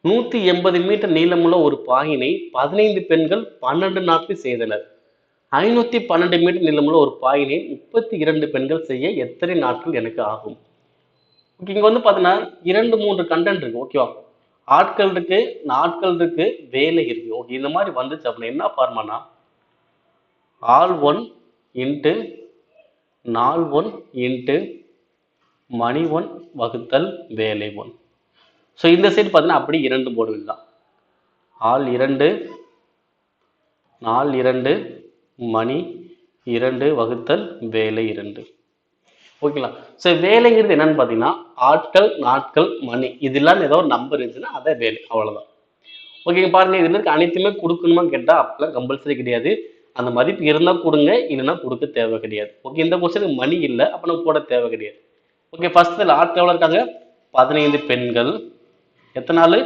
180 metre நீளமுள்ள ஒரு பாயினை 15 பெண்கள் 12 நாட்கள் செய்தனர். 512 மீட்டர் நீளமுள்ள ஒரு பாயினை 32 பெண்கள் செய்ய எத்தனை நாட்கள் எனக்கு ஆகும்? ஓகே, இங்க வந்து பாத்தீங்கன்னா 2-3 கண்டென்ட் இருக்கு. ஓகேவா? ஆட்கள் இருக்கு, நாட்கள் இருக்கு, வேலை இருக்கு. ஓகே, இந்த மாதிரி வந்துச்சு அப்படின்னா என்ன ஃபார்மானா, ஆல் ஒன் இன்ட்டு நாள் ஒன் இன்ட்டு மணி ஒன் வகுத்தல் வேலை ஒன். ஸோ இந்த சைடு பார்த்தீங்கன்னா அப்படி 2 போர்டு தான். ஆள் 2, நாள் 2, மணி 2 வகுத்தல் வேலை 2. ஓகேங்களா? ஸோ வேலைங்கிறது என்னன்னு பார்த்தீங்கன்னா ஆட்கள், நாட்கள், மணி இதெல்லாம் ஏதோ ஒரு நம்பர் இருந்துச்சுன்னா அதை வேலை, அவ்வளோதான். ஓகேங்க, பாருங்க இதுல இருக்க அனைத்துமே கொடுக்கணுமான்னு கேட்டால் அப்பெல்லாம் கம்பல்சரி கிடையாது. அந்த மதிப்பு இருந்தால் கொடுங்க, இல்லைன்னா கொடுக்க தேவை கிடையாது. ஓகே, இந்த கொஸ்டினுக்கு மணி இல்லை, அப்போ நம்ம போட தேவை கிடையாது. ஓகே, ஃபர்ஸ்ட் ஆட்கள் எவ்வளோ இருக்காங்க? 15 பெண்கள். எத்தனை நாள்?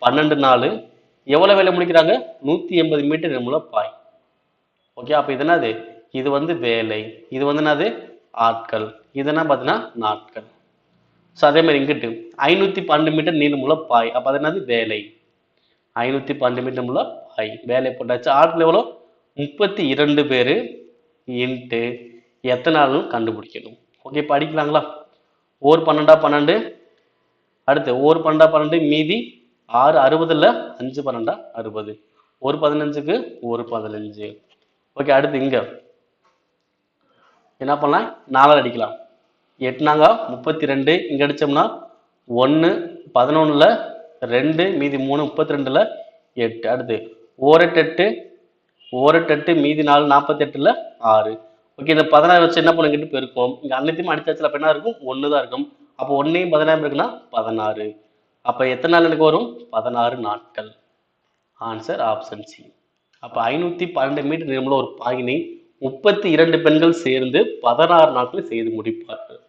12 நாள். எவ்வளோ வேலை முடிக்கிறாங்க? 180 மீட்டர் நம்மள பாய். ஓகே, அப்போ இது என்னது? இது வந்து வேலை. இது வந்து என்னது? ஆட்கள். இது என்ன பார்த்தீங்கன்னா நாட்கள். ஸோ அதே மாதிரி இங்கிட்டு 512 மீட்டர் நீளமுள்ள பாய். அப்போ அது என்னது? வேலை. 512 மீட்டர் உள்ள பாய். வேலை போட்டாச்சு. ஆட்கள் எவ்வளோ? 32 பேர் இன்ட்டு எத்தனை நாள்னு கண்டுபிடிக்கணும். ஓகே, படிக்கலாங்களா? ஓர் 12 12. அடுத்து ஓர் 12 12 மீதி 6 60ல் 5 12 60. ஒரு 15க்கு ஒரு 15. ஓகே, அடுத்து இங்க என்ன பண்ணலாம்? 4 அடிக்கலாம். 8 நாங்க 32. இங்க அடிச்சோம்னா 1 11ல் 2 மீதி 3 32ல் 8. அடுத்து ஓரெட்டு 8, ஓரெட்டு 8 மீதி 4 48ல் 6. ஓகே, இந்த 16 வச்சு என்ன பண்ணுங்கிட்டு பெருக்கும். இங்க அனைத்தையும் அடிச்சாச்சுல, அப்ப என்ன இருக்கும்? 1 தான் இருக்கும். அப்போ 1ஐயும் 16 இருக்குன்னா 16. அப்ப எத்தனை நாள் எனக்கு வரும்? 16 நாட்கள். Answer option C. அப்ப 512 மீட்டர் நீளமுள்ள ஒரு பாயினை 32 பெண்கள் சேர்ந்து 16 நாட்கள் செய்து முடிப்பார்கள்.